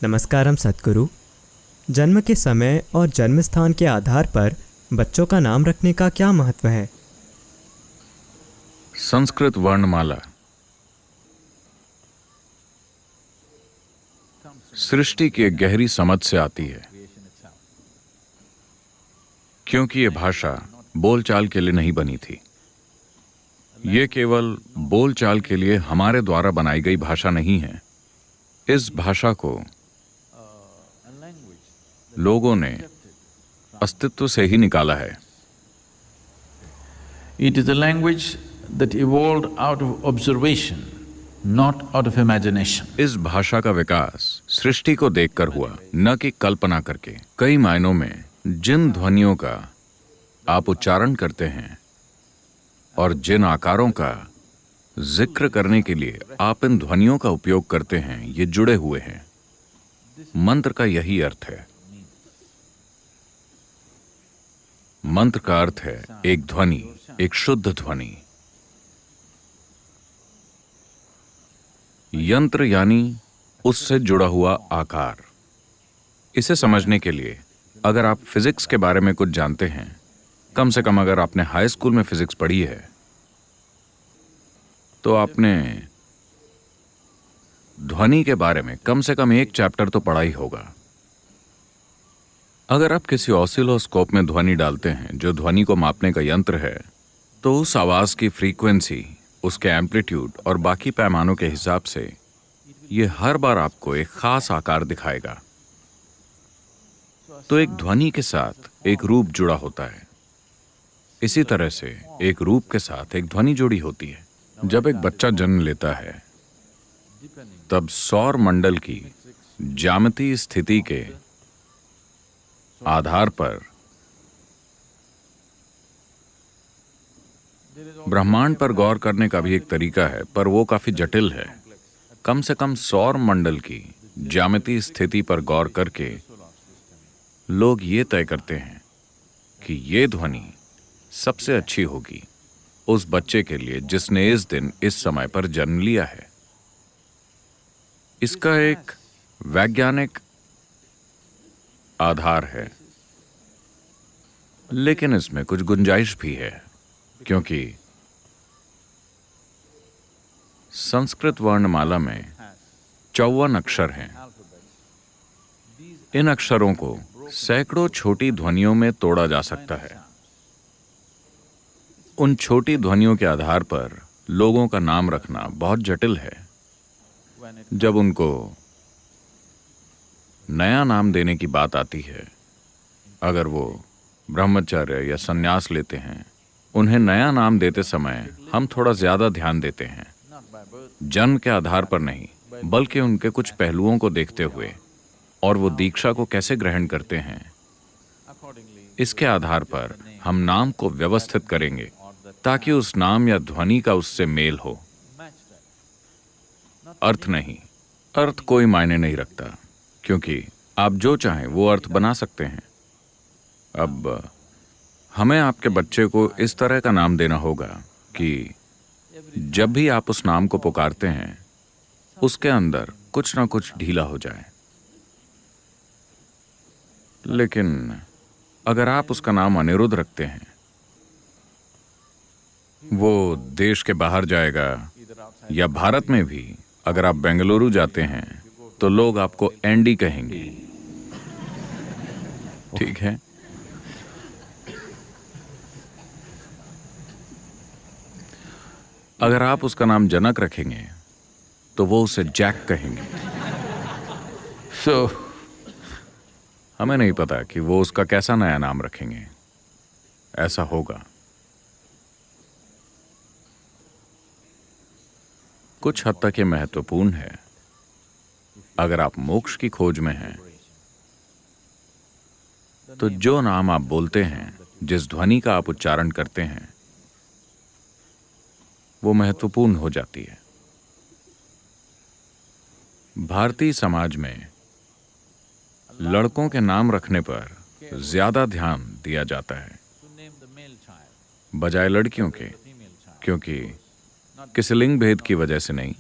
नमस्कारम सद्गुरु। जन्म के समय और जन्म स्थान के आधार पर बच्चों का नाम रखने का क्या महत्व है? संस्कृत वर्णमाला सृष्टि की एक गहरी समझ से आती है, क्योंकि ये भाषा बोलचाल के लिए नहीं बनी थी। ये केवल बोलचाल के लिए हमारे द्वारा बनाई गई भाषा नहीं है। इस भाषा को लोगों ने अस्तित्व से ही निकाला है। It is a language that evolved out of observation, not out of imagination. इस भाषा का विकास सृष्टि को देखकर हुआ, न कि कल्पना करके। कई मायनों में जिन ध्वनियों का आप उच्चारण करते हैं और जिन आकारों का जिक्र करने के लिए आप इन ध्वनियों का उपयोग करते हैं, ये जुड़े हुए हैं। मंत्र का यही अर्थ है। मंत्र का अर्थ है एक ध्वनि, एक शुद्ध ध्वनि। यंत्र यानी उससे जुड़ा हुआ आकार। इसे समझने के लिए अगर आप फिजिक्स के बारे में कुछ जानते हैं, कम से कम अगर आपने हाई स्कूल में फिजिक्स पढ़ी है, तो आपने ध्वनि के बारे में कम से कम एक चैप्टर तो पढ़ा ही होगा। अगर आप किसी ऑसिलोस्कोप में ध्वनि डालते हैं, जो ध्वनि को मापने का यंत्र है, तो उस आवाज की फ्रीक्वेंसी, उसके एम्पलीट्यूड और बाकी पैमानों के हिसाब से ये हर बार आपको एक खास आकार दिखाएगा। तो एक ध्वनि के साथ एक रूप जुड़ा होता है। इसी तरह से एक रूप के साथ एक ध्वनि जुड़ी होती है। जब एक बच्चा जन्म लेता है, तब सौर मंडल की ज्यामितीय स्थिति के आधार पर ब्रह्मांड पर गौर करने का भी एक तरीका है, पर वो काफी जटिल है। कम से कम सौर मंडल की ज्यामितीय स्थिति पर गौर करके लोग ये तय करते हैं कि ये ध्वनि सबसे अच्छी होगी उस बच्चे के लिए जिसने इस दिन इस समय पर जन्म लिया है। इसका एक वैज्ञानिक आधार है, लेकिन इसमें कुछ गुंजाइश भी है, क्योंकि संस्कृत वर्णमाला में 54 अक्षर हैं। इन अक्षरों को सैकड़ों छोटी ध्वनियों में तोड़ा जा सकता है। उन छोटी ध्वनियों के आधार पर लोगों का नाम रखना बहुत जटिल है। जब उनको नया नाम देने की बात आती है, अगर वो ब्रह्मचर्य या संन्यास लेते हैं, उन्हें नया नाम देते समय हम थोड़ा ज्यादा ध्यान देते हैं। जन्म के आधार पर नहीं, बल्कि उनके कुछ पहलुओं को देखते हुए और वो दीक्षा को कैसे ग्रहण करते हैं, इसके आधार पर हम नाम को व्यवस्थित करेंगे ताकि उस नाम या ध्वनि का उससे मेल हो। अर्थ नहीं, अर्थ कोई मायने नहीं रखता, क्योंकि आप जो चाहें वो अर्थ बना सकते हैं। अब हमें आपके बच्चे को इस तरह का नाम देना होगा कि जब भी आप उस नाम को पुकारते हैं, उसके अंदर कुछ ना कुछ ढीला हो जाए। लेकिन अगर आप उसका नाम अनिरुद्ध रखते हैं, वो देश के बाहर जाएगा, या भारत में भी अगर आप बेंगलुरु जाते हैं तो लोग आपको एंडी कहेंगे। ठीक है? अगर आप उसका नाम जनक रखेंगे तो वो उसे जैक कहेंगे। हमें नहीं पता कि वो उसका कैसा नया नाम रखेंगे। ऐसा होगा। कुछ हद तक ये महत्वपूर्ण है। अगर आप मोक्ष की खोज में हैं, तो जो नाम आप बोलते हैं, जिस ध्वनि का आप उच्चारण करते हैं, वो महत्वपूर्ण हो जाती है। भारतीय समाज में लड़कों के नाम रखने पर ज्यादा ध्यान दिया जाता है बजाय लड़कियों के, क्योंकि किसी लिंग भेद की वजह से नहीं,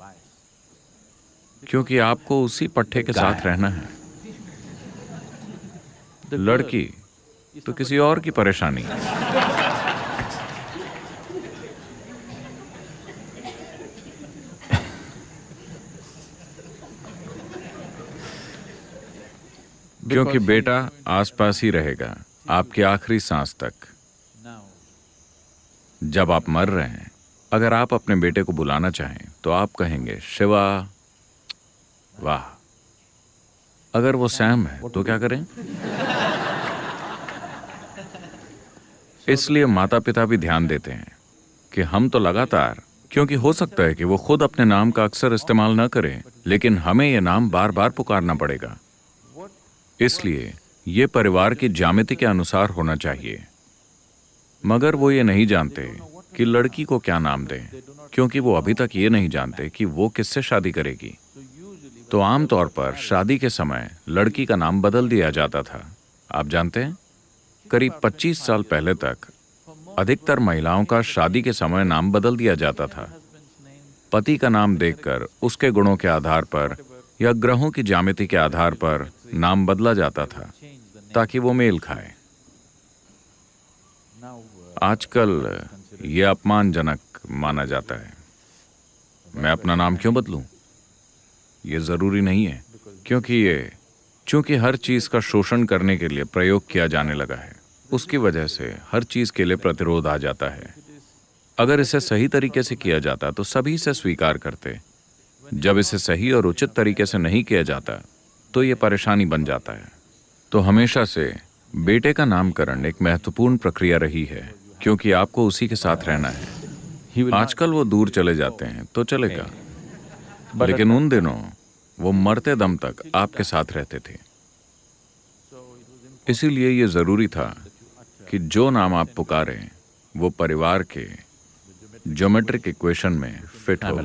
क्योंकि आपको उसी पट्टे के साथ रहना है। लड़की तो किसी और की परेशानी। क्योंकि बेटा आसपास ही रहेगा आपकी आखिरी सांस तक। जब आप मर रहे हैं, अगर आप अपने बेटे को बुलाना चाहें तो आप कहेंगे शिवा, वाह। अगर वो सैम है तो क्या करें? इसलिए माता पिता भी ध्यान देते हैं कि हम तो लगातार, क्योंकि हो सकता है कि वो खुद अपने नाम का अक्सर इस्तेमाल न करें, लेकिन हमें ये नाम बार बार पुकारना पड़ेगा। इसलिए ये परिवार की ज्यामिति के अनुसार होना चाहिए। मगर वो ये नहीं जानते कि लड़की को क्या नाम दें, क्योंकि वो अभी तक ये नहीं जानते कि वो किससे शादी करेगी। तो आमतौर पर शादी के समय लड़की का नाम बदल दिया जाता था। आप जानते हैं, करीब 25 साल पहले तक अधिकतर महिलाओं का शादी के समय नाम बदल दिया जाता था। पति का नाम देखकर उसके गुणों के आधार पर या ग्रहों की ज्यामिति के आधार पर नाम बदला जाता था ताकि वो मेल खाए। आजकल ये अपमानजनक माना जाता है। मैं अपना नाम क्यों बदलूं? ये जरूरी नहीं है, क्योंकि हर चीज का शोषण करने के लिए प्रयोग किया जाने लगा है। उसकी वजह से हर चीज के लिए प्रतिरोध आ जाता है। अगर इसे सही तरीके से किया जाता तो सभी इसे स्वीकार करते। जब इसे सही और उचित तरीके से नहीं किया जाता तो ये परेशानी बन जाता है। तो हमेशा से बेटे का नामकरण एक महत्वपूर्ण प्रक्रिया रही है, क्योंकि आपको उसी के साथ रहना है। आजकल वो दूर चले जाते हैं तो चलेगा, लेकिन उन दिनों वो मरते दम तक आपके साथ रहते थे। इसीलिए ये जरूरी था कि जो नाम आप पुकारें वो परिवार के ज्योमेट्रिक इक्वेशन में फिट हो।